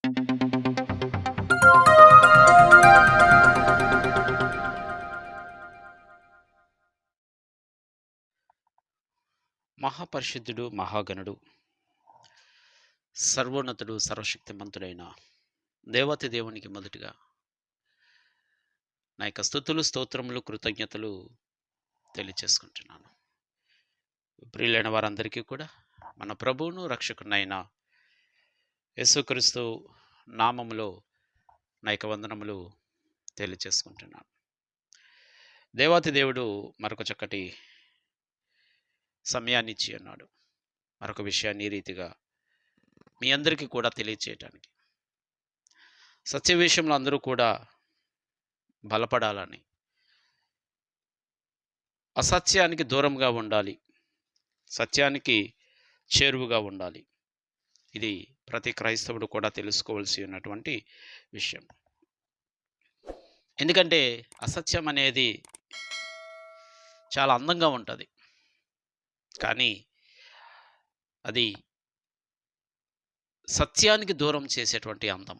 మహాపరిశుద్ధుడు, మహాగణుడు, సర్వోన్నతుడు, సర్వశక్తిమంతుడైన దేవాతి దేవునికి మొదటిగా నా యొక్క స్తుతులు, స్తోత్రములు, కృతజ్ఞతలు తెలియచేసుకుంటున్నాను. ప్రియులైన వారందరికీ కూడా మన ప్రభువును రక్షకునైన యేసుక్రీస్తు నామములో నా యొక్క వందనములు తెలియచేసుకుంటున్నాను. దేవాతి దేవుడు మరొక చక్కటి సమయాన్ని ఇచ్చి ఉన్నాడు. మరొక విషయాన్ని ఈ రీతిగా మీ అందరికీ కూడా తెలియచేయటానికి, సత్య విషయంలో అందరూ కూడా బలపడాలని, అసత్యానికి దూరంగా ఉండాలి, సత్యానికి చేరువుగా ఉండాలి. ఇది ప్రతి క్రైస్తవుడు కూడా తెలుసుకోవాల్సి ఉన్నటువంటి విషయం. ఎందుకంటే అసత్యం అనేది చాలా అందంగా ఉంటుంది, కానీ అది సత్యానికి దూరం చేసేటువంటి అందం,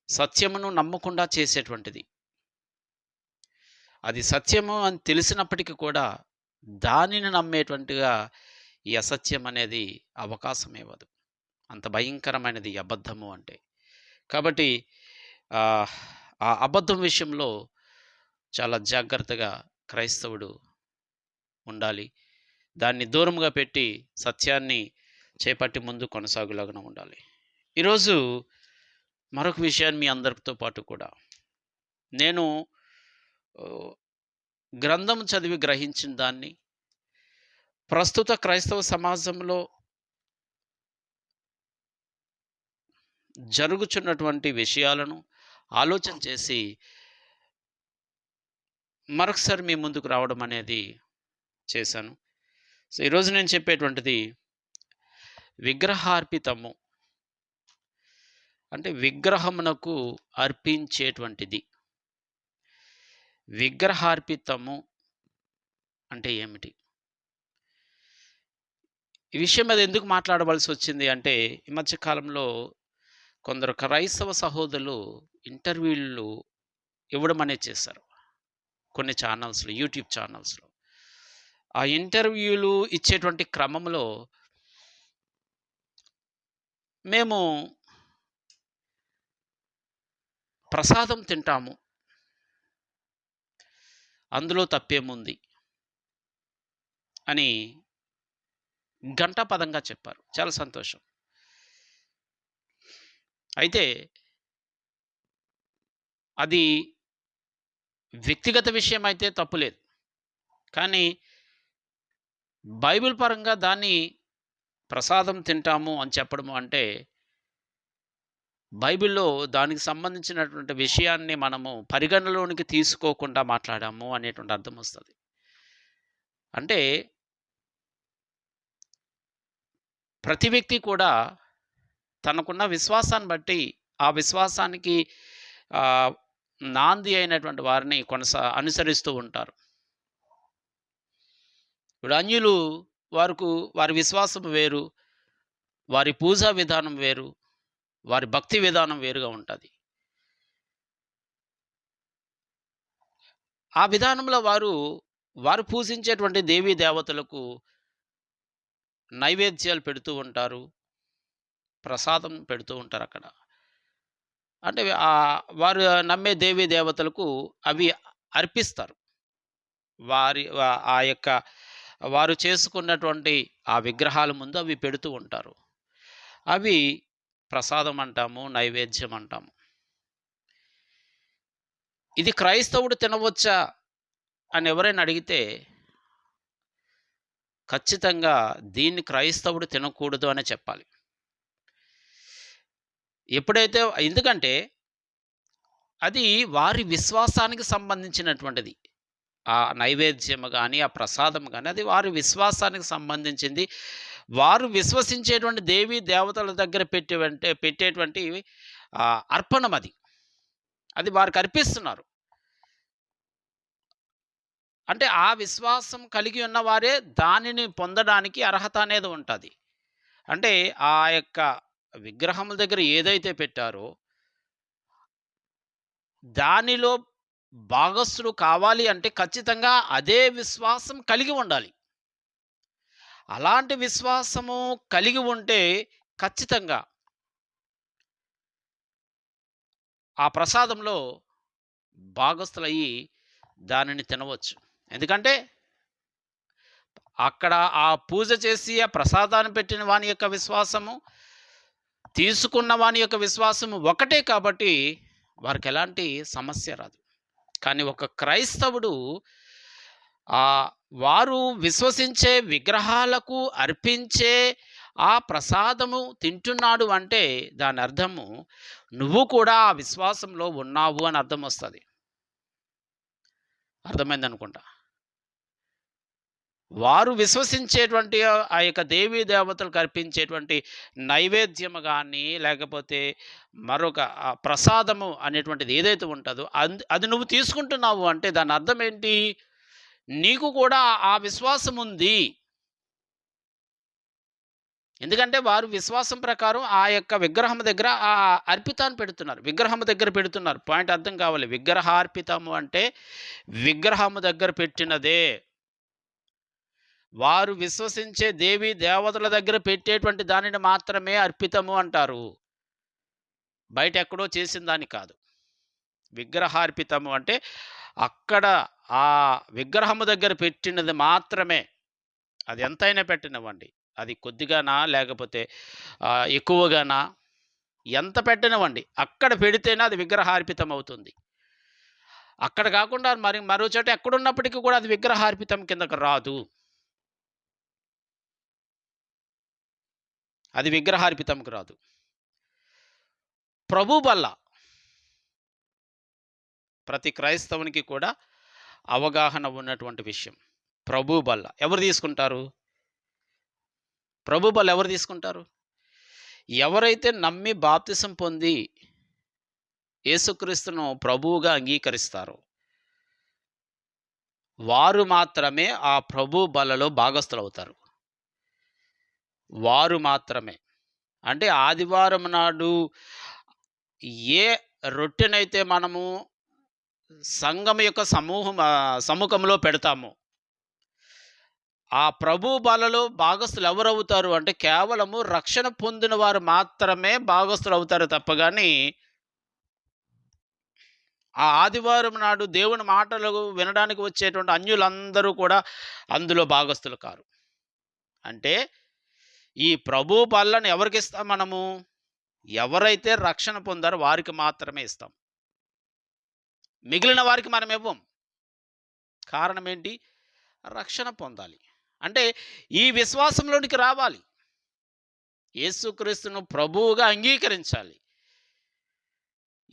సత్యమును నమ్మకుండా చేసేటువంటిది. అది సత్యము అని తెలిసినప్పటికీ కూడా దానిని నమ్మేటువంటిగా ఈ అసత్యం అనేది అవకాశం ఇవ్వదు. అంత భయంకరమైనది అబద్ధము అంటే. కాబట్టి ఆ అబద్ధం విషయంలో చాలా జాగ్రత్తగా క్రైస్తవుడు ఉండాలి. దాన్ని దూరంగా పెట్టి సత్యాన్ని చేపట్టి ముందు కొనసాగులాగా ఉండాలి. ఈరోజు మరొక విషయాన్ని మీ అందరితో పాటు కూడా నేను గ్రంథం చదివి గ్రహించిన దాన్ని, ప్రస్తుత క్రైస్తవ సమాజంలో జరుగుచున్నటువంటి విషయాలను ఆలోచన చేసి మరొకసారి మీ ముందుకు రావడం అనేది చేశాను. సో ఈరోజు నేను చెప్పేటువంటిది విగ్రహార్పితము, అంటే విగ్రహమునకు అర్పించేటువంటిది. విగ్రహార్పితము అంటే ఏమిటి? ఈ విషయం మీద ఎందుకు మాట్లాడవలసి వచ్చింది అంటే, ఈ మధ్య కాలంలో కొందరు క్రైస్తవ సహోదరులు ఇంటర్వ్యూలు ఇవ్వడం అనేది చేశారు కొన్ని ఛానల్స్లో, యూట్యూబ్ ఛానల్స్లో. ఆ ఇంటర్వ్యూలు ఇచ్చేటువంటి క్రమంలో మేము ప్రసాదం తింటాము, అందులో తప్పేముంది అని ఘంటాపదంగా చెప్పారు. చాలా సంతోషం. అయితే అది వ్యక్తిగత విషయం అయితే తప్పులేదు, కానీ బైబిల్ పరంగా దాన్ని ప్రసాదం తింటాము అని చెప్పడము అంటే, బైబిల్లో దానికి సంబంధించినటువంటి విషయాన్ని మనము పరిగణలోనికి తీసుకోకుండా మాట్లాడాము అనేటువంటి అర్థం వస్తుంది. అంటే ప్రతి వ్యక్తి కూడా తనకున్న విశ్వాసాన్ని బట్టి ఆ విశ్వాసానికి నాంది అయినటువంటి వారిని అనుసరిస్తూ ఉంటారు. ఇప్పుడు అన్యులు వారి విశ్వాసం వేరు, వారి పూజా విధానం వేరు, వారి భక్తి విధానం వేరుగా ఉంటుంది. ఆ విధానంలో వారు పూజించేటువంటి దేవీ దేవతలకు నైవేద్యాలు పెడుతూ ఉంటారు, ప్రసాదం పెడుతూ ఉంటారు అక్కడ. అంటే వారు నమ్మే దేవీ దేవతలకు అవి అర్పిస్తారు. వారు చేసుకున్నటువంటి ఆ విగ్రహాల ముందు అవి పెడుతూ ఉంటారు. అవి ప్రసాదం అంటాము, నైవేద్యం అంటాము. ఇది క్రైస్తవుడు తినవచ్చా అని ఎవరైనా అడిగితే, ఖచ్చితంగా దీన్ని క్రైస్తవుడు తినకూడదు అనే చెప్పాలి. ఎందుకంటే అది వారి విశ్వాసానికి సంబంధించినటువంటిది. ఆ నైవేద్యం కానీ, ఆ ప్రసాదం కానీ, అది వారి విశ్వాసానికి సంబంధించింది. వారు విశ్వసించేటువంటి దేవీ దేవతల దగ్గర పెట్టేటువంటి అర్పణం అది. అది వారికి అర్పిస్తున్నారు. అంటే ఆ విశ్వాసం కలిగి ఉన్నవారే దానిని పొందడానికి అర్హత అనేది ఉంటుంది. అంటే ఆ యొక్క విగ్రహముల దగ్గర ఏదైతే పెట్టారో, దానిలో భాగస్థులు కావాలి అంటే ఖచ్చితంగా అదే విశ్వాసం కలిగి ఉండాలి. అలాంటి విశ్వాసము కలిగి ఉంటే ఖచ్చితంగా ఆ ప్రసాదంలో భాగస్థులయ్యి దానిని తినవచ్చు. ఎందుకంటే అక్కడ ఆ పూజ చేసి ఆ ప్రసాదాన్ని పెట్టిన వాని యొక్క విశ్వాసము, తీసుకున్న వాని యొక్క విశ్వాసము ఒకటే కాబట్టి వారికెలాంటి సమస్య రాదు. కానీ ఒక క్రైస్తవుడు ఆహ్, వారు విశ్వసించే విగ్రహాలకు అర్పించే ఆ ప్రసాదము తింటున్నాడు అంటే దాని అర్థము నువ్వు కూడా ఆ విశ్వాసంలో ఉన్నావు అని అర్థమొస్తది. అర్థమైందనుకుంటా. వారు విశ్వసించేటువంటి ఆ యొక్క దేవీ దేవతలకు అర్పించేటువంటి నైవేద్యము గాని, లేకపోతే మరొక ప్రసాదము అనేటువంటిది ఏదైతే ఉంటదో అది నువ్వు తీసుకుంటున్నావు అంటే దాని అర్థం ఏంటి? నీకు కూడా ఆ విశ్వాసం ఉంది. ఎందుకంటే వారు విశ్వాసం ప్రకారం ఆ యొక్క విగ్రహం దగ్గర అర్పితాన్ని పెడుతున్నారు. విగ్రహం దగ్గర పెడుతున్నారు. పాయింట్ అర్థం కావాలి. విగ్రహార్పితము అంటే విగ్రహము దగ్గర పెట్టినదే. వారు విశ్వసించే దేవీ దేవతల దగ్గర పెట్టేటువంటి దానిని మాత్రమే అర్పితము అంటారు. బయట ఎక్కడో చేసిన దాన్ని కాదు. విగ్రహార్పితము అంటే అక్కడ ఆ విగ్రహము దగ్గర పెట్టినది మాత్రమే. అది ఎంతైనా పెట్టనివ్వండి. అది కొద్దిగానా లేకపోతే ఎక్కువగానా, ఎంత పెట్టనివ్వండి. అక్కడ పెడితేనే అది విగ్రహార్పితం అవుతుంది. అక్కడ కాకుండా మరో చోట ఎక్కడున్నప్పటికీ కూడా అది విగ్రహార్పితం కిందకు రాదు. అది విగ్రహార్పితంకు రాదు. ప్రభు బల్ల ప్రతి క్రైస్తవునికి కూడా అవగాహన ఉన్నటువంటి విషయం. ప్రభు బల్ల ఎవరు తీసుకుంటారు? ప్రభు బల్ల ఎవరు తీసుకుంటారు? ఎవరైతే నమ్మి బాప్తిసం పొంది యేసుక్రీస్తును ప్రభువుగా అంగీకరిస్తారో వారు మాత్రమే ఆ ప్రభు బల్లలో భాగస్థులవుతారు. వారు మాత్రమే. అంటే ఆదివారం నాడు ఏ రొట్టెనైతే మనము సంఘం యొక్క సముఖంలో పెడతామో ఆ ప్రభు బలలో భాగస్థులు ఎవరవుతారు అంటే కేవలము రక్షణ పొందిన వారు మాత్రమే భాగస్థులు అవుతారు తప్ప గాని ఆ ఆదివారం నాడు దేవుని మాటలు వినడానికి వచ్చేటువంటి అన్యులందరూ కూడా అందులో భాగస్థులు కారు. అంటే ఈ ప్రభు బల్లను ఎవరికి ఇస్తాం మనము? ఎవరైతే రక్షణ పొందారో వారికి మాత్రమే ఇస్తాం. మిగిలిన వారికి మనం ఇవ్వం. కారణం ఏంటి? రక్షణ పొందాలి. అంటే ఈ విశ్వాసంలోనికి రావాలి. యేసుక్రీస్తును ప్రభువుగా అంగీకరించాలి.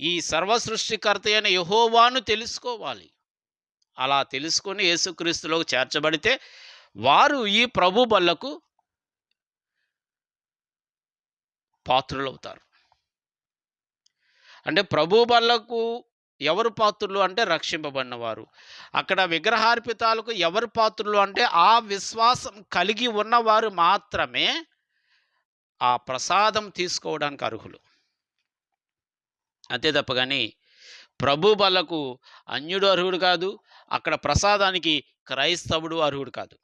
ఈ సర్వ సృష్టికర్త అయిన యెహోవాను తెలుసుకోవాలి. అలా తెలుసుకొని యేసుక్రీస్తులోకి చేర్చబడితే వారు ఈ ప్రభు బల్లకు పాత్రులవుతారు. అంటే ప్రభు బల్లకు ఎవరు పాత్రులు అంటే రక్షింపబడినవారు. అక్కడ విగ్రహార్పితాలకు ఎవరు పాత్రులు అంటే ఆ విశ్వాసం కలిగి ఉన్నవారు మాత్రమే ఆ ప్రసాదం తీసుకోవడానికి అర్హులు. అంతే తప్ప కానీ ప్రభు బల్లకు అన్యుడు అర్హుడు కాదు. అక్కడ ప్రసాదానికి క్రైస్తవుడు అర్హుడు కాదు.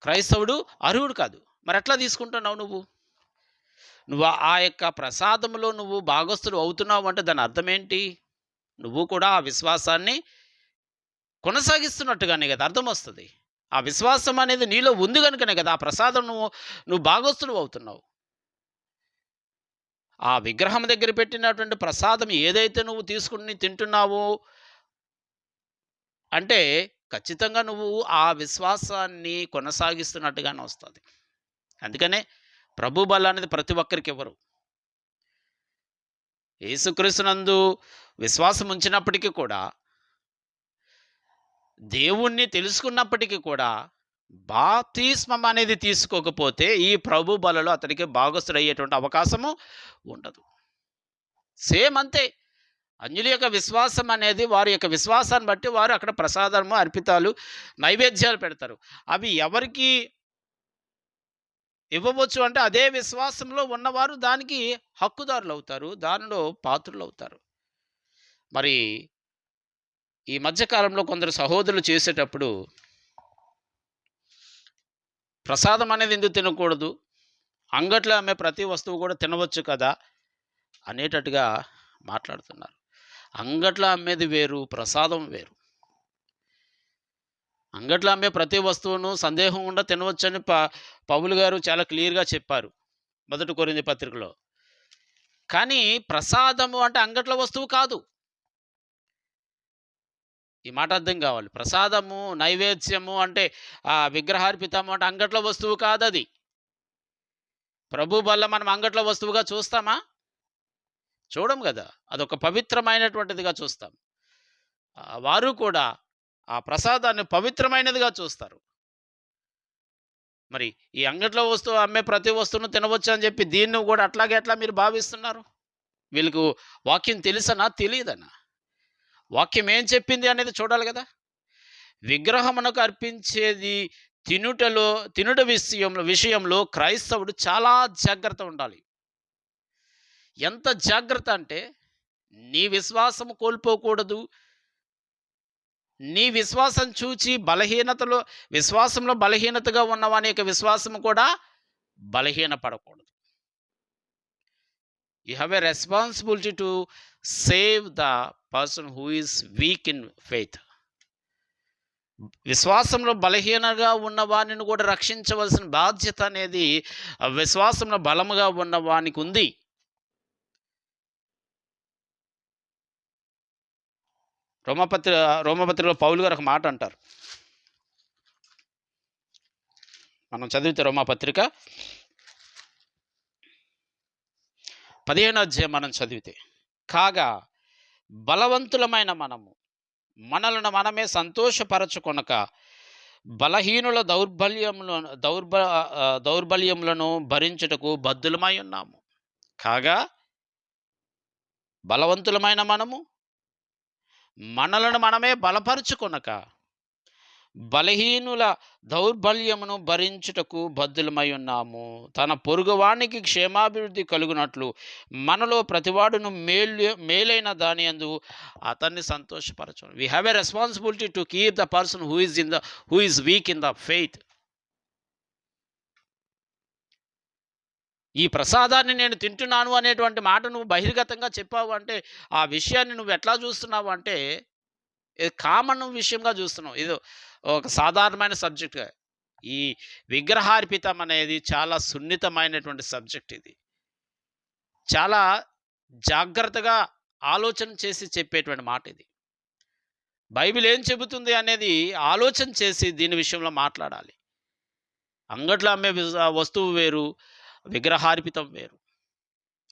క్రైస్తవుడు అర్హుడు కాదు. మరి ఎట్లా తీసుకుంటున్నావు నువ్వు? నువ్వు ఆ యొక్క ప్రసాదంలో నువ్వు భాగస్థుడు అవుతున్నావు అంటే దాని అర్థం ఏంటి? నువ్వు కూడా ఆ విశ్వాసాన్ని కొనసాగిస్తున్నట్టుగానే కదా అర్థం వస్తుంది. ఆ విశ్వాసం అనేది నీలో ఉంది కనుకనే కదా ఆ ప్రసాదం నువ్వు భాగస్థుడు అవుతున్నావు. ఆ విగ్రహం దగ్గర పెట్టినటువంటి ప్రసాదం ఏదైతే నువ్వు తీసుకుని తింటున్నావో అంటే ఖచ్చితంగా నువ్వు ఆ విశ్వాసాన్ని కొనసాగిస్తున్నట్టుగానే వస్తుంది. అందుకనే ప్రభు బల్ల అనేది ప్రతి ఒక్కరికి ఇవ్వరు. యేసుక్రీస్తునందు విశ్వాసం ఉంచినప్పటికీ కూడా దేవుణ్ణి తెలుసుకున్నప్పటికీ కూడా బాప్తిస్మం అనేది తీసుకోకపోతే ఈ ప్రభు బలలో అతనికి భాగస్థుడయ్యేటువంటి అవకాశము ఉండదు. సేమ్ అంతే. అన్యుల యొక్క విశ్వాసం అనేది వారి యొక్క విశ్వాసాన్ని బట్టి వారు అక్కడ ప్రసాదము, అర్పితాలు, నైవేద్యాలు పెడతారు. అవి ఎవరికి ఇవ్వవచ్చు అంటే అదే విశ్వాసంలో ఉన్నవారు దానికి హక్కుదారులవుతారు. దానిలో పాత్రులవుతారు. మరి ఈ మధ్య కాలంలో కొందరు సహోదరులు చేసేటప్పుడు ప్రసాదం అనేది ఎందుకు తినకూడదు? అంగట్లో అమ్మే ప్రతి వస్తువు కూడా తినవచ్చు కదా! అనేటట్టుగా మాట్లాడుతున్నారు. అంగట్లో అమ్మేది వేరు, ప్రసాదం వేరు. అంగట్లో అమ్మే ప్రతి వస్తువును సందేహం గుండా తినవచ్చని పౌలు గారు చాలా క్లియర్‌గా చెప్పారు. మొదటి కొరింథీ పత్రికలో. కానీ ప్రసాదము అంటే అంగట్లో వస్తువు కాదు. ఈ మాట అర్థం కావాలి. ప్రసాదము, నైవేద్యము అంటే విగ్రహార్పితము అంటే అంగట్లో వస్తువు కాదది. ప్రభు బల్ల మనం అంగట్లో వస్తువుగా చూస్తామా? చూడం గదా! అదొక పవిత్రమైనటువంటిదిగా చూస్తాం. వారు కూడా ఆ ప్రసాదాన్ని పవిత్రమైనదిగా చూస్తారు. మరి ఈ అంగట్లో వస్తువు అమ్మే ప్రతి వస్తువును తినవచ్చు అని చెప్పి దీన్ని గూడా అట్లాగే ఎట్లా మీరు భావిస్తున్నారు? వీళ్ళకు వాక్యం తెలుసనా? తెలీదనా? వాక్యం ఏం చెప్పింది అనేది చూడాలి గదా! విగ్రహమునకు అర్పించేది తినుట విషయంలో క్రైస్తవుడు చాలా జాగ్రత్త ఉండాలి. ఎంత జాగ్రత్త అంటే నీ విశ్వాసము కోల్పోకూడదు. నీ విశ్వాసం చూచి విశ్వాసంలో బలహీనతగా ఉన్నవాని యొక్క విశ్వాసము కూడా బలహీనపడకూడదు. You have a responsibility to save the person who is weak in faith. విశ్వాసంలో బలహీనంగా ఉన్న వానిని కూడా రక్షించవలసిన బాధ్యత అనేది విశ్వాసంలో బలముగా ఉన్న వానికి ఉంది. రోమపత్రికలో పౌలు గారు ఒక మాట అంటారు. మనం చదివితే రోమపత్రిక 15వ అధ్యాయం మనం చదివితే, కాగా బలవంతులమైన మనలను మనమే సంతోషపరచుకొనక బలహీనుల దౌర్బల్యములను భరించుటకు బద్ధులమై ఉన్నాము. కాగా బలవంతులమైన మనలను మనమే బలపరుచుకొనక బలహీనుల దౌర్బల్యమును భరించుటకు బద్ధులమై ఉన్నాము. తన పొరుగువానికి క్షేమాభివృద్ధి కలుగునట్లు మనలో ప్రతివాడును మేలైన దాని యందు అతన్ని సంతోషపరచు. We have a responsibility to keep the person who is weak in the faith. ఈ ప్రసాదాన్ని నేను తింటున్నాను అనేటువంటి మాట నువ్వు బహిర్గతంగా చెప్పావు అంటే ఆ విషయాన్ని నువ్వు ఎట్లా చూస్తున్నావు అంటే కామన్ విషయంగా చూస్తున్నావు. ఇది ఒక సాధారణమైన సబ్జెక్ట్‌గా. ఈ విగ్రహార్పితం అనేది చాలా సున్నితమైనటువంటి సబ్జెక్ట్ ఇది. చాలా జాగ్రత్తగా ఆలోచన చేసి చెప్పేటువంటి మాట ఇది. బైబిల్ ఏం చెబుతుంది అనేది ఆలోచన చేసి దీని విషయంలో మాట్లాడాలి. అంగట్లో అమ్మే వస్తువు వేరు, విగ్రహార్పితం వేరు.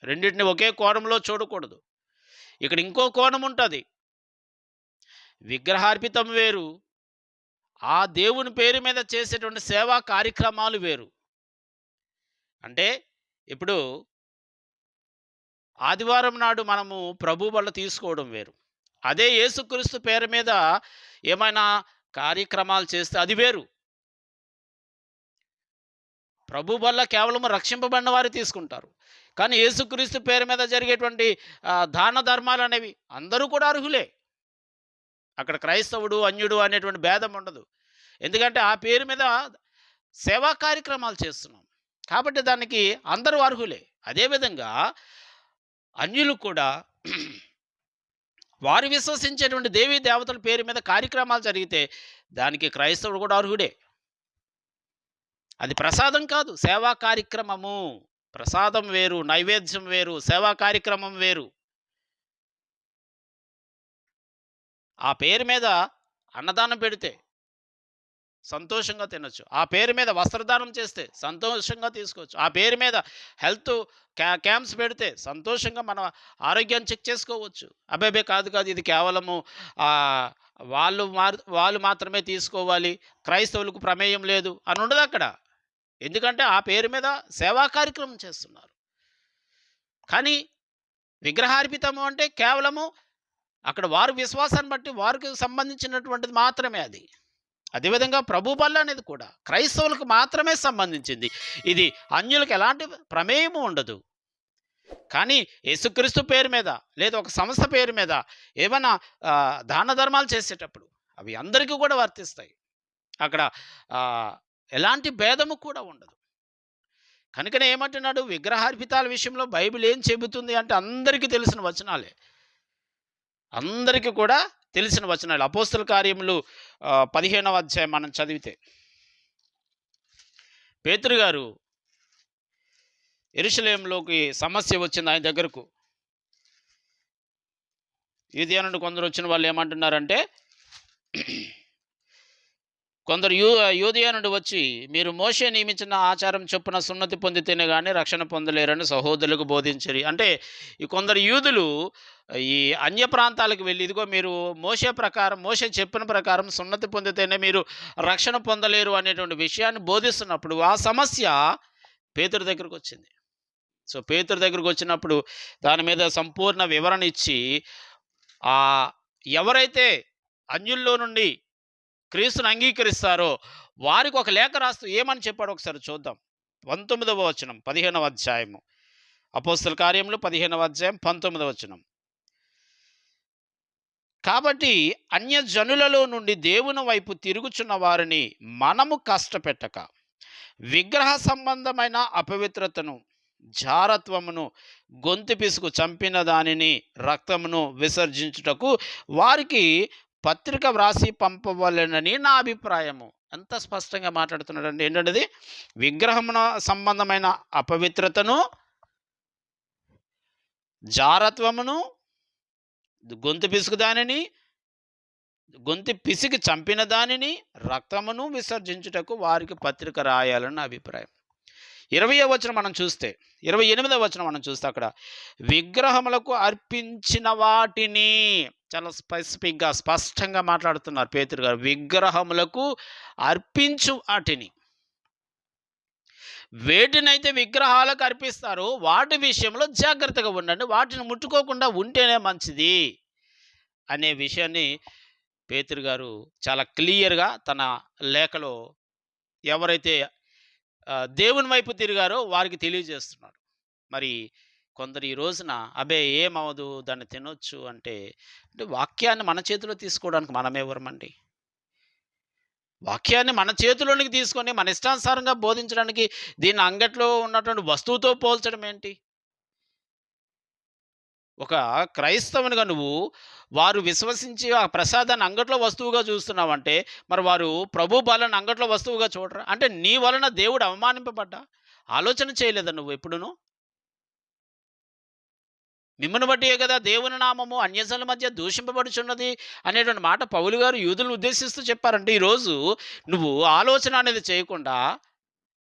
రెండిటిని ఒకే కోణంలో చూడకూడదు. ఇక్కడ ఇంకో కోణం ఉంటది. విగ్రహార్పితం వేరు, ఆ దేవుని పేరు మీద చేసేటువంటి సేవా కార్యక్రమాలు వేరు. అంటే ఇప్పుడు ఆదివారం నాడు మనము ప్రభు బల్ల తీసుకోవడం వేరు. అదే యేసుక్రీస్తు పేరు మీద ఏమైనా కార్యక్రమాలు చేస్తే అది వేరు. ప్రభు బల్ల కేవలం రక్షింపబడిన వారు తీసుకుంటారు. కానీ యేసుక్రీస్తు పేరు మీద జరిగేటువంటి దాన ధర్మాలు అనేవి అందరూ కూడా అర్హులే. అక్కడ క్రైస్తవుడు, అన్యుడు అనేటువంటి భేదం ఉండదు. ఎందుకంటే ఆ పేరు మీద సేవా కార్యక్రమాలు చేస్తున్నాం. కాబట్టి దానికి అందరూ అర్హులే. అదేవిధంగా అన్యులు కూడా వారు విశ్వసించేటువంటి దేవీ దేవతల పేరు మీద కార్యక్రమాలు జరిగితే దానికి క్రైస్తవుడు కూడా అర్హుడే. అది ప్రసాదం కాదు, సేవా కార్యక్రమము. ప్రసాదం వేరు, నైవేద్యం వేరు, సేవా కార్యక్రమం వేరు. ఆ పేరు మీద అన్నదానం పెడితే సంతోషంగా తినొచ్చు. ఆ పేరు మీద వస్త్రదానం చేస్తే సంతోషంగా తీసుకోవచ్చు. ఆ పేరు మీద హెల్త్ క్యాంప్స్ పెడితే సంతోషంగా మన ఆరోగ్యాన్ని చెక్ చేసుకోవచ్చు. అబ్బే కాదు ఇది కేవలము వాళ్ళు మాత్రమే తీసుకోవాలి, క్రైస్తవులకు ప్రమేయం లేదు అని ఉండదు అక్కడ. ఎందుకంటే ఆ పేరు మీద సేవా కార్యక్రమం చేస్తున్నారు. కానీ విగ్రహార్పితము అంటే కేవలము అక్కడ వారి విశ్వాసాన్ని బట్టి వారికి సంబంధించినటువంటిది మాత్రమే అది. అదేవిధంగా ప్రభు బల్ల అనేది కూడా క్రైస్తవులకు మాత్రమే సంబంధించింది. ఇది అన్యులకు ఎలాంటి ప్రమేయము ఉండదు. కానీ యేసుక్రీస్తు పేరు మీద లేదా ఒక సంస్థ పేరు మీద ఏమైనా దాన ధర్మాలు చేసేటప్పుడు అవి అందరికీ కూడా వర్తిస్తాయి. అక్కడ ఆహ్, ఎలాంటి భేదము కూడా ఉండదు. కనుకనే ఏమంటున్నాడు, విగ్రహార్పితాల విషయంలో బైబిల్ ఏం చెబుతుంది అంటే అందరికీ తెలిసిన వచనాలే. అందరికీ కూడా తెలిసిన వచనాలు. అపోస్తల కార్యములు 15వ అధ్యాయం మనం చదివితే, పేతురు గారు యెరూషలేములోకి సమస్య వచ్చింది ఆయన దగ్గరకు. యూదయ నుండి కొందరు వచ్చిన వాళ్ళు ఏమంటున్నారంటే, కొందరు యూదయ నుండి వచ్చి, మీరు మోషే నియమించిన ఆచారం చొప్పున సున్నతి పొందితేనే కానీ రక్షణ పొందలేరని సహోదరులకు బోధించరి. అంటే ఈ కొందరు యూదులు ఈ అన్య ప్రాంతాలకు వెళ్ళి, ఇదిగో మీరు మోషే చెప్పిన ప్రకారం సున్నతి పొందితేనే మీరు రక్షణ పొందలేరు అనేటువంటి విషయాన్ని బోధిస్తున్నప్పుడు ఆ సమస్య పేతురు దగ్గరకు వచ్చింది. సో పేతురు దగ్గరకు వచ్చినప్పుడు దాని మీద సంపూర్ణ వివరణ ఇచ్చి, ఎవరైతే అన్యుల్లో నుండి క్రీస్తుని అంగీకరిస్తారో వారికి ఒక లేఖ రాస్తూ ఏమని చెప్పాడు ఒకసారి చూద్దాం. 19వ వచనం 15వ అధ్యాయము, అపోస్తల కార్యములు 15వ అధ్యాయం 19వ వచనం. కాబట్టి అన్యజనులలో నుండి దేవుని వైపు తిరుగుచున్న వారిని మనము కష్టపెట్టక విగ్రహ సంబంధమైన అపవిత్రతను, జారత్వమును, గొంతు పిసుకు చంపిన దానిని, రక్తమును విసర్జించుటకు వారికి పత్రిక వ్రాసి పంపవలెనని నా అభిప్రాయము. ఎంత స్పష్టంగా మాట్లాడుతున్నాడండి. ఏంటంటే విగ్రహమున సంబంధమైన అపవిత్రతను, జారత్వమును, గొంతు పిసికి చంపిన దానిని, రక్తమును విసర్జించుటకు వారికి పత్రిక రాయాలని అభిప్రాయం. 20వ వచనం మనం చూస్తే, 28వ వచనం మనం చూస్తే అక్కడ విగ్రహములకు అర్పించిన వాటిని, చాలా స్పెసిఫిక్గా స్పష్టంగా మాట్లాడుతున్నారు పేతురు గారు. విగ్రహములకు అర్పించు వాటిని, వేటినైతే విగ్రహాలకు అర్పిస్తారో వాటి విషయంలో జాగ్రత్తగా ఉండండి, వాటిని ముట్టుకోకుండా ఉంటేనే మంచిది అనే విషయాన్ని పేతురు గారు చాలా క్లియర్గా తన లేఖలో ఎవరైతే దేవుని వైపు తిరిగారో వారికి తెలియజేస్తున్నాడు. మరి కొందరు ఈ రోజున అబే ఏమవదు దాన్ని తినొచ్చు అంటే వాక్యాన్ని మన చేతిలో తీసుకోవడానికి మనమెవరమండి? వాక్యాన్ని మన చేతిలోనికి తీసుకొని మన ఇష్టానుసారంగా బోధించడానికి దీన్ని అంగట్లో ఉన్నటువంటి వస్తువుతో పోల్చడం ఏంటి? ఒక క్రైస్తవునిగా నువ్వు వారు విశ్వసించి ఆ ప్రసాదాన్ని అంగట్లో వస్తువుగా చూస్తున్నావంటే, మరి వారు ప్రభు బలను అంగట్లో వస్తువుగా చూడరా? అంటే నీ వలన దేవుడు అవమానింపబడ్డా ఆలోచన చేయలేదా నువ్వు ఎప్పుడును? మిమ్మల్ని బట్టియే కదా దేవుని నామము అన్యజనుల మధ్య దూషింపబడుచున్నది అనేటువంటి మాట పౌలు గారు యూదులను ఉద్దేశిస్తూ చెప్పారంటే, ఈరోజు నువ్వు ఆలోచన అనేది చేయకుండా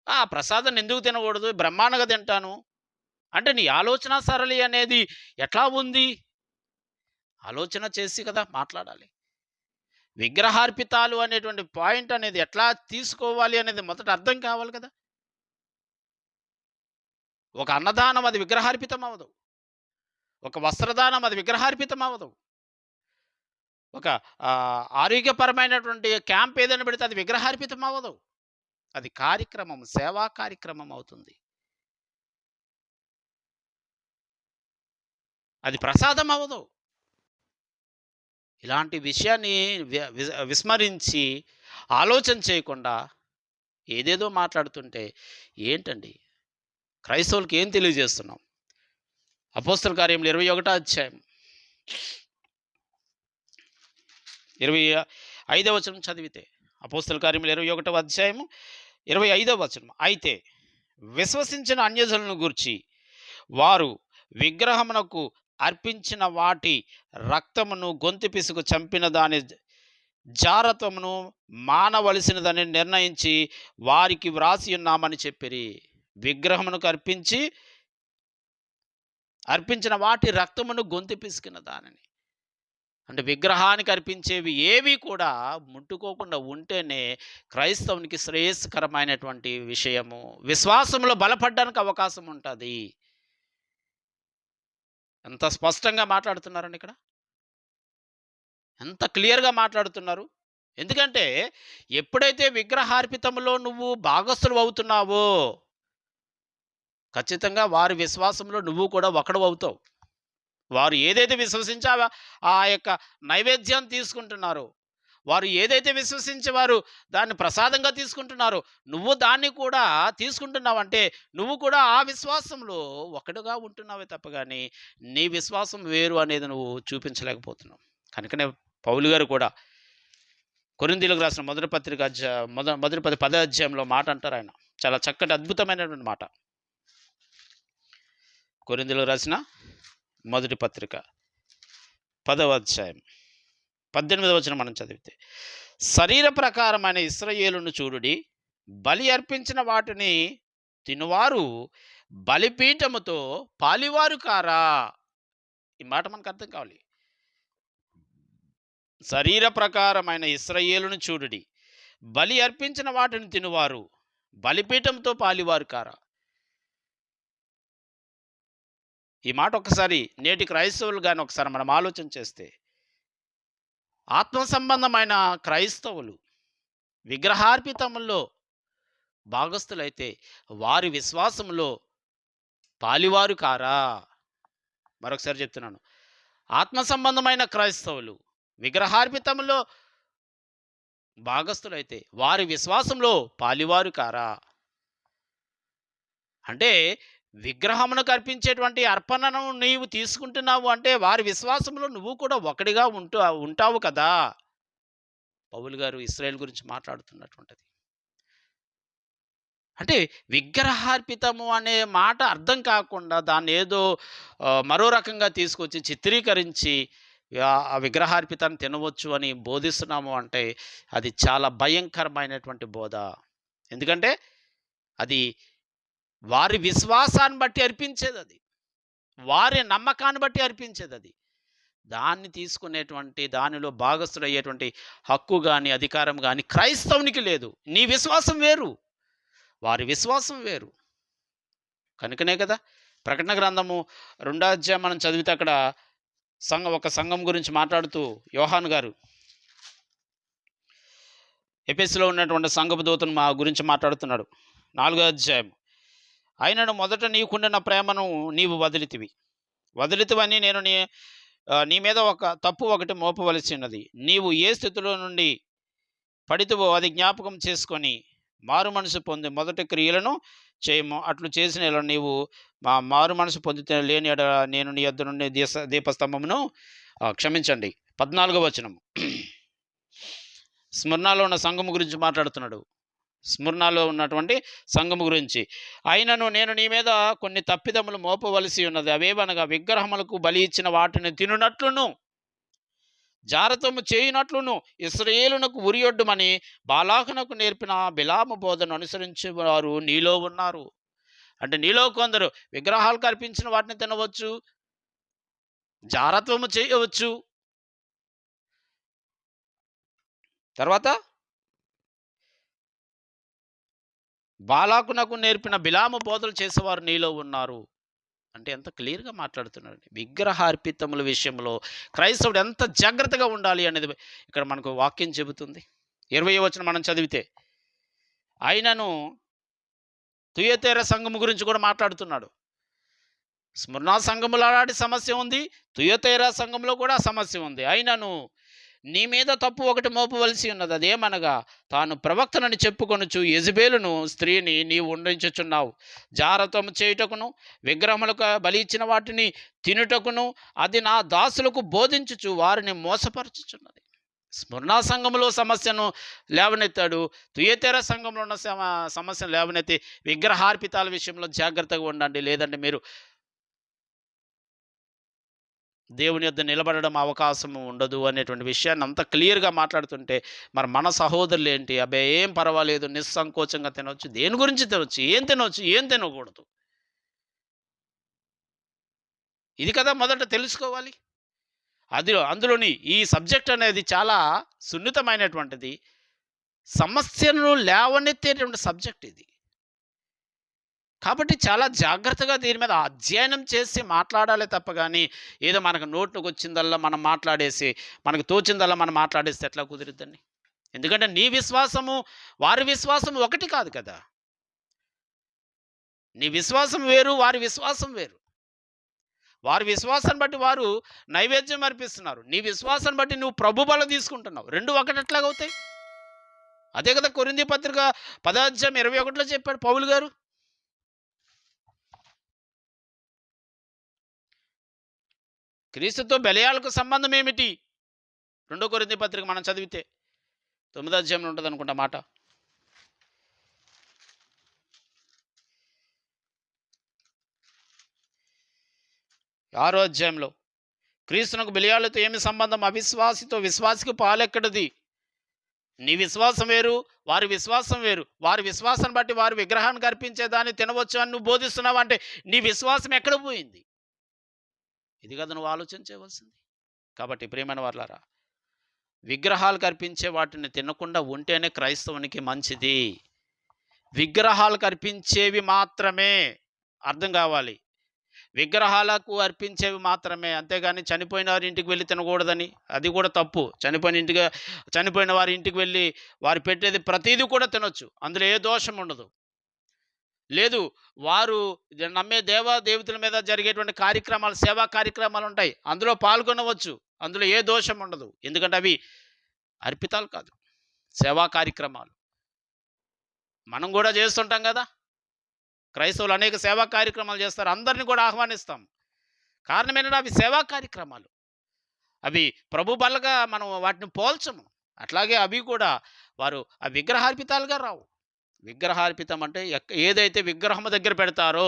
ఆ ప్రసాదాన్ని ఎందుకు తినకూడదు, బ్రహ్మాండంగా తింటాను అంటే నీ ఆలోచన సరళి అనేది ఎట్లా ఉంది? ఆలోచన చేసి కదా మాట్లాడాలి. విగ్రహార్పితాలు అనేటువంటి పాయింట్ అనేది ఎట్లా తీసుకోవాలి అనేది మొదట అర్థం కావాలి కదా. ఒక అన్నదానం అది విగ్రహార్పితం అవ్వదు. ఒక వస్త్రదానం అది విగ్రహార్పితం అవ్వదు. ఒక ఆరోగ్యపరమైనటువంటి క్యాంప్ ఏదైనా పెడితే అది విగ్రహార్పితం అవ్వదు. అది కార్యక్రమం, సేవా కార్యక్రమం అవుతుంది. అది ప్రసాదం అవ్వదు. ఇలాంటి విషయాన్ని విస్మరించి ఆలోచన చేయకుండా ఏదేదో మాట్లాడుతుంటే ఏంటండి? క్రైస్తవులకి ఏం తెలియజేస్తున్నాం? అపోస్తల కార్యములు 21వ అధ్యాయం 25వ వచనం చదివితే, అపోస్తల కార్యములు 21వ అధ్యాయము 25వ వచనం. అయితే విశ్వసించిన అన్యజనులను గూర్చి వారు విగ్రహమునకు అర్పించిన వాటి రక్తమును, గొంతు పిసుకు చంపిన దాని జారత్వమును మానవలసినదని నిర్ణయించి వారికి వ్రాసి ఉన్నామని చెప్పిరి. విగ్రహమునకు అర్పించిన వాటి రక్తమును, గొంతు పిసికిన దానిని, అంటే విగ్రహానికి అర్పించేవి ఏవి కూడా ముట్టుకోకుండా ఉంటేనే క్రైస్తవునికి శ్రేయస్కరమైనటువంటి విషయము, విశ్వాసంలో బలపడడానికి అవకాశం ఉంటుంది. ఎంత స్పష్టంగా మాట్లాడుతున్నారండి ఇక్కడ, ఎంత క్లియర్గా మాట్లాడుతున్నారు. ఎందుకంటే ఎప్పుడైతే విగ్రహార్పితంలో నువ్వు భాగస్థులు అవుతున్నావో ఖచ్చితంగా వారి విశ్వాసంలో నువ్వు కూడా ఒకడు. వారు ఏదైతే విశ్వసించి ఆ యొక్క నైవేద్యాన్ని తీసుకుంటున్నారో, వారు ఏదైతే విశ్వసించి వారు దాన్ని ప్రసాదంగా తీసుకుంటున్నారో, నువ్వు దాన్ని కూడా తీసుకుంటున్నావంటే, నువ్వు కూడా ఆ విశ్వాసంలో ఒకడుగా ఉంటున్నావే తప్ప గాని, నీ విశ్వాసం వేరు అనేది నువ్వు చూపించలేకపోతున్నావు. కనుకనే పౌలు గారు కూడా కొరింథీయులకు రాసిన మొదటి పత్రిక మొదటి 10వ అధ్యాయంలో మాట అంటారాయన. చాలా చక్కటి అద్భుతమైనటువంటి మాట. కొరింథీయులకు రాసిన మొదటి పత్రిక 10వ అధ్యాయం 18వ వచనం మనం చదివితే, శరీర ప్రకారమైన ఇశ్రాయేలును చూడుడి, బలి అర్పించిన వాటిని తినువారు బలిపీఠముతో పాలివారు కారా. ఈ మాట మనకు అర్థం కావాలి. శరీర ప్రకారమైన ఇశ్రాయేలును చూడుడి, బలి అర్పించిన వాటిని తినువారు బలిపీఠంతో పాలివారు కారా. ఈ మాట ఒకసారి నేటి క్రైస్తవులు కానీ ఒకసారి మనం ఆలోచన చేస్తే, ఆత్మ సంబంధమైన క్రైస్తవులు విగ్రహార్పితముల్లో భాగస్థులైతే వారి విశ్వాసంలో పాలివారు కారా. మరొకసారి చెప్తున్నాను, ఆత్మ సంబంధమైన క్రైస్తవులు విగ్రహార్పితంలో భాగస్థులైతే వారి విశ్వాసంలో పాలివారు కారా. అంటే విగ్రహమునకు అర్పించేటువంటి అర్పణను నీవు తీసుకుంటున్నావు అంటే వారి విశ్వాసంలో నువ్వు కూడా ఒకడిగా ఉంటావు కదా. పౌలు గారు ఇశ్రాయేలు గురించి మాట్లాడుతున్నటువంటిది. అంటే విగ్రహార్పితము అనే మాట అర్థం కాకుండా దాన్ని ఏదో మరో రకంగా తీసుకొచ్చి చిత్రీకరించి ఆ విగ్రహార్పితాన్ని తినవచ్చు అని బోధిస్తున్నాము అంటే అది చాలా భయంకరమైనటువంటి బోధ. ఎందుకంటే అది వారి విశ్వాసాన్ని బట్టి అర్పించేది, అది వారి నమ్మకాన్ని బట్టి అర్పించేది. అది దాన్ని తీసుకునేటువంటి దానిలో భాగస్థుడయ్యేటువంటి హక్కు కానీ అధికారం కానీ క్రైస్తవునికి లేదు. నీ విశ్వాసం వేరు, వారి విశ్వాసం వేరు. కనుకనే కదా ప్రకటన గ్రంథము 2వ అధ్యాయం మనం చదివితే అక్కడ ఒక సంఘం గురించి మాట్లాడుతూ యోహాను గారు ఎఫెసులో ఉన్నటువంటి సంఘపు దూతను మా గురించి మాట్లాడుతున్నాడు. 4వ అధ్యాయం, అయినను మొదట నీకుండిన ప్రేమను నీవు వదిలితివని నేను నీ మీద ఒక తప్పు ఒకటి మోపవలసి ఉన్నది. నీవు ఏ స్థితిలో నుండి పడితువో అది జ్ఞాపకం చేసుకొని మారు మనసు పొంది మొదటి క్రియలను చేయము. అట్లు చేసిన నీవు మారు మనసు పొందితే లేని నేను నీ యొద్ద నుండి దీపస్తంభమును క్షమించండి. 14వ వచనం, స్మరణలో ఉన్న సంఘము గురించి మాట్లాడుతున్నాడు. స్మరణలో ఉన్నటువంటి సంఘము గురించి, అయినను నేను నీ మీద కొన్ని తప్పిదములు మోపవలసి ఉన్నది. అవేవనగా విగ్రహములకు బలి ఇచ్చిన వాటిని తినునట్లును, జారతము చేయునట్లును ఇశ్రాయేలునకు ఉరియొడ్డుమని బాలాకునకు నేర్పిన బిలాము బోధను అనుసరించే వారు నీలో ఉన్నారు. అంటే నీలో కొందరు విగ్రహాలకు అర్పించిన వాటిని తినవచ్చు, జారత్వము చేయవచ్చు, తర్వాత బాలాకునకు నేర్పిన బిలాము బోధలు చేసేవారు నీలో ఉన్నారు. అంటే ఎంత క్లియర్గా మాట్లాడుతున్నాడు. విగ్రహార్పితముల విషయంలో క్రైస్తవుడు ఎంత జాగ్రత్తగా ఉండాలి అనేది ఇక్కడ మనకు వాక్యం చెబుతుంది. 20వ వచనం మనం చదివితే, అయినను తుయతేర సంఘము గురించి కూడా మాట్లాడుతున్నాడు. స్మరణ సంఘములో అలాంటి సమస్య ఉంది, తుయతేర సంఘంలో కూడా సమస్య ఉంది. అయినను నీ మీద తప్పు ఒకటి మోపవలసి ఉన్నది. అదేమనగా తాను ప్రవక్తనని చెప్పుకొనుచు యెజబేలును స్త్రీని నీవు ఉండించుచున్నావు. జారత్వము చేయుటకును విగ్రహములకు బలి ఇచ్చిన వాటిని తినుటకును అది నా దాసులకు బోధించుచు వారిని మోసపరచుచున్నది. స్మరణ సంఘంలో సమస్యను లేవనెత్తాడు, తుయతేర సంఘంలో ఉన్న సమస్యను లేవనెత్తి విగ్రహార్పితాల విషయంలో జాగ్రత్తగా ఉండండి, లేదంటే మీరు దేవుని యొద్ద నిలబడడం అవకాశం ఉండదు అనేటువంటి విషయాన్ని అంత క్లియర్గా మాట్లాడుతుంటే, మరి మన సహోదరులు ఏంటి, అబ్బాయి ఏం పర్వాలేదు, నిస్సంకోచంగా తినవచ్చు, దేని గురించి తినవచ్చు, ఏం తినవచ్చు, ఏం తినకూడదు, ఇది కదా మొదట తెలుసుకోవాలి. అందులోని ఈ సబ్జెక్ట్ అనేది చాలా సున్నితమైనటువంటిది, సమస్యను లేవనెత్తేటువంటి సబ్జెక్ట్ ఇది. కాబట్టి చాలా జాగ్రత్తగా దీని మీద అధ్యయనం చేసి మాట్లాడాలి తప్ప కానీ ఏదో మనకు నోట్లోకి వచ్చిందల్లా మనం మాట్లాడేసి, మనకు తోచిందల్లా మనం మాట్లాడేస్తే ఎట్లా కుదిరిద్దండి. ఎందుకంటే నీ విశ్వాసము, వారి విశ్వాసం ఒకటి కాదు కదా! నీ విశ్వాసం వేరు, వారి విశ్వాసం వేరు. వారి విశ్వాసాన్ని బట్టి వారు నైవేద్యం అర్పిస్తున్నారు. నీ విశ్వాసాన్ని బట్టి నువ్వు ప్రభు బల తీసుకుంటున్నావు. 2 ఒకటి ఎట్లాగవుతాయి? అదే కదా కొరింథీ పత్రిక 10వ అధ్యాయం 21లో చెప్పాడు పౌలు గారు. క్రీస్తుతో బెలియాలకు సంబంధం ఏమిటి? 2 కొరింథీ పత్రిక మనం చదివితే 9వ అధ్యాయంలో ఉంటదనుకుంటా మాట. 6వ అధ్యాయంలో క్రీస్తునకు బెలియాలతో ఏమి సంబంధం? అవిశ్వాసితో విశ్వాసికి పాలెక్కడిది? నీ విశ్వాసం వేరు, వారి విశ్వాసం వేరు. వారి విశ్వాసాన్ని బట్టి వారి విగ్రహానికి అర్పించేదాన్ని తినవచ్చు అని నువ్వు బోధిస్తున్నావు అంటే నీ విశ్వాసం ఎక్కడ పోయింది? ఇది కదా నువ్వు ఆలోచించవలసింది. కాబట్టి ప్రియమైన వారలారా, విగ్రహాలకు అర్పించే వాటిని తినకుండా ఉంటేనే క్రైస్తవునికి మంచిది. విగ్రహాలకు అర్పించేవి మాత్రమే అర్థం కావాలి. విగ్రహాలకు అర్పించేవి మాత్రమే, అంతేగాని చనిపోయిన వారి ఇంటికి వెళ్ళి తినకూడదని, అది కూడా తప్పు. చనిపోయిన వారి ఇంటికి వెళ్ళి వారు పెట్టేది ప్రతిదీ కూడా తినొచ్చు, అందులో ఏ దోషం ఉండదు. లేదు, వారు నమ్మే దేవతల మీద జరిగేటువంటి కార్యక్రమాలు, సేవా కార్యక్రమాలు ఉంటాయి, అందులో పాల్గొనవచ్చు, అందులో ఏ దోషం ఉండదు. ఎందుకంటే అవి అర్పితాలు కాదు, సేవా కార్యక్రమాలు. మనం కూడా చేస్తుంటాం కదా, క్రైస్తవులు అనేక సేవా కార్యక్రమాలు చేస్తారు, అందరిని కూడా ఆహ్వానిస్తాం. కారణం ఏంటంటే అవి సేవా కార్యక్రమాలు, అవి ప్రభు బలగా మనం వాటిని పోల్చము. అట్లాగే అవి కూడా వారు ఆ విగ్రహార్పితాలుగా రావు. విగ్రహార్పితం అంటే ఏదైతే విగ్రహం దగ్గర పెడతారో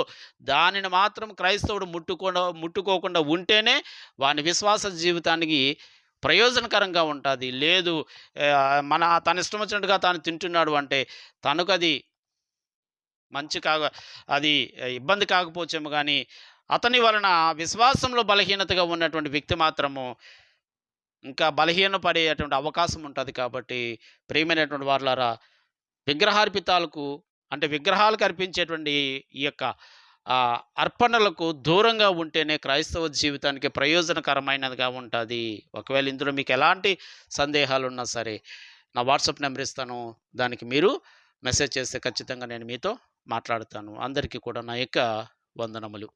దానిని మాత్రం క్రైస్తవుడు ముట్టుకోకుండా ఉంటేనే వాని విశ్వాస జీవితానికి ప్రయోజనకరంగా ఉంటుంది. లేదు తన ఇష్టం వచ్చినట్టుగా తాను తింటున్నాడు అంటే తనకు అది అది ఇబ్బంది కాకపోవచ్చేమో, కానీ అతని వలన విశ్వాసంలో బలహీనతగా ఉన్నటువంటి వ్యక్తి మాత్రము ఇంకా బలహీన పడేటువంటి అవకాశం ఉంటుంది. కాబట్టి ప్రియమైనటువంటి వారలారా, విగ్రహార్పితాలకు అంటే విగ్రహాలకు అర్పించేటువంటి ఈ యొక్క అర్పణలకు దూరంగా ఉంటేనే క్రైస్తవ జీవితానికి ప్రయోజనకరమైనదిగా ఉంటుంది. ఒకవేళ ఇందులో మీకు ఎలాంటి సందేహాలు ఉన్నా సరే నా వాట్సాప్ నెంబర్ ఇస్తాను, దానికి మీరు మెసేజ్ చేస్తే ఖచ్చితంగా నేను మీతో మాట్లాడతాను. అందరికీ కూడా నా యొక్క వందనములు.